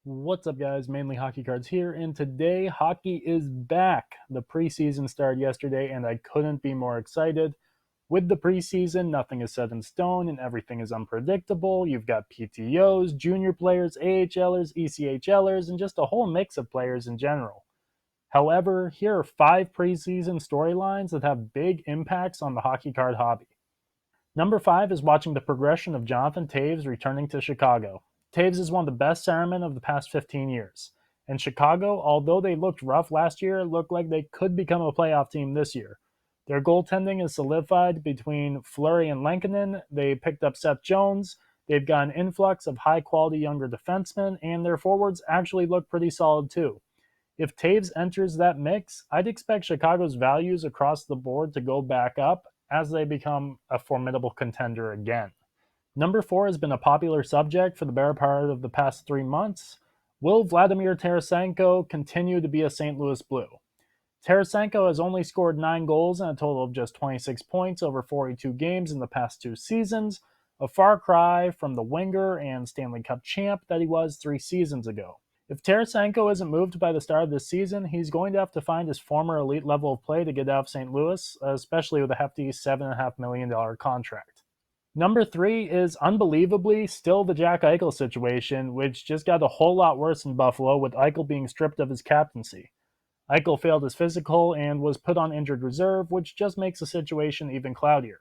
What's up, guys? Mainly Hockey Cards here, and today hockey is back. The preseason started yesterday, and I couldn't be more excited. With the preseason, nothing is set in stone and everything is unpredictable. You've got PTOs, junior players, AHLers, ECHLers, and just a whole mix of players in general. However, here are 5 preseason storylines that have big impacts on the hockey card hobby. Number 5 is watching the progression of Jonathan Toews returning to Chicago. Toews is one of the best centermen of the past 15 years. And Chicago, although they looked rough last year, look like they could become a playoff team this year. Their goaltending is solidified between Fleury and Lankinen. They picked up Seth Jones. They've got an influx of high-quality younger defensemen, and their forwards actually look pretty solid too. If Toews enters that mix, I'd expect Chicago's values across the board to go back up as they become a formidable contender again. Number 4 has been a popular subject for the better part of the past 3 months. Will Vladimir Tarasenko continue to be a St. Louis Blue? Tarasenko has only scored 9 goals and a total of just 26 points over 42 games in the past 2 seasons, a far cry from the winger and Stanley Cup champ that he was 3 seasons ago. If Tarasenko isn't moved by the start of this season, he's going to have to find his former elite level of play to get out of St. Louis, especially with a hefty $7.5 million contract. Number 3 is unbelievably still the Jack Eichel situation, which just got a whole lot worse in Buffalo with Eichel being stripped of his captaincy. Eichel failed his physical and was put on injured reserve, which just makes the situation even cloudier.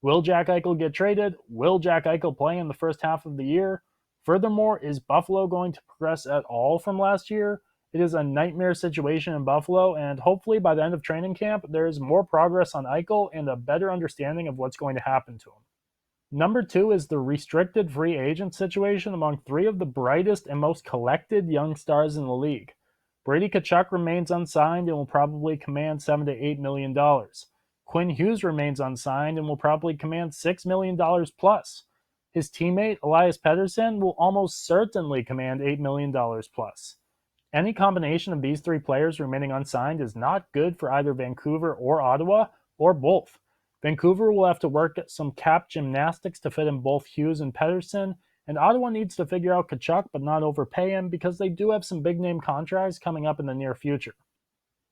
Will Jack Eichel get traded? Will Jack Eichel play in the first half of the year? Furthermore, is Buffalo going to progress at all from last year? It is a nightmare situation in Buffalo, and hopefully by the end of training camp, there is more progress on Eichel and a better understanding of what's going to happen to him. Number 2 is the restricted free agent situation among 3 of the brightest and most collected young stars in the league. Brady Tkachuk remains unsigned and will probably command $7 to $8 million. Quinn Hughes remains unsigned and will probably command $6 million plus. His teammate, Elias Pettersson, will almost certainly command $8 million plus. Any combination of these 3 players remaining unsigned is not good for either Vancouver or Ottawa, or both. Vancouver will have to work at some cap gymnastics to fit in both Hughes and Pettersson, and Ottawa needs to figure out Tkachuk but not overpay him because they do have some big-name contracts coming up in the near future.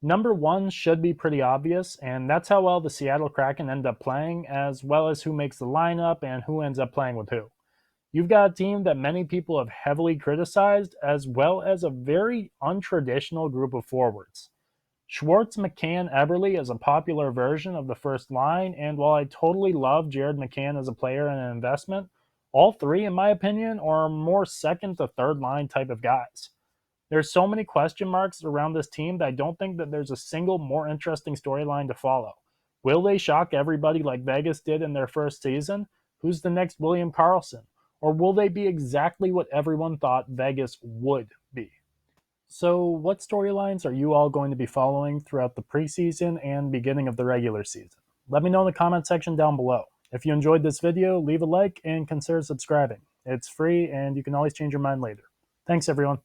Number 1 should be pretty obvious, and that's how well the Seattle Kraken end up playing, as well as who makes the lineup and who ends up playing with who. You've got a team that many people have heavily criticized, as well as a very untraditional group of forwards. Schwartz, McCann, Eberle is a popular version of the first line, and while I totally love Jared McCann as a player and an investment, all 3, in my opinion, are more second to third line type of guys. There's so many question marks around this team that I don't think that there's a single more interesting storyline to follow. Will they shock everybody like Vegas did in their first season? Who's the next William Karlsson? Or will they be exactly what everyone thought Vegas would be? So, what storylines are you all going to be following throughout the preseason and beginning of the regular season? Let me know in the comment section down below. If you enjoyed this video, leave a like and consider subscribing. It's free and you can always change your mind later. Thanks, everyone.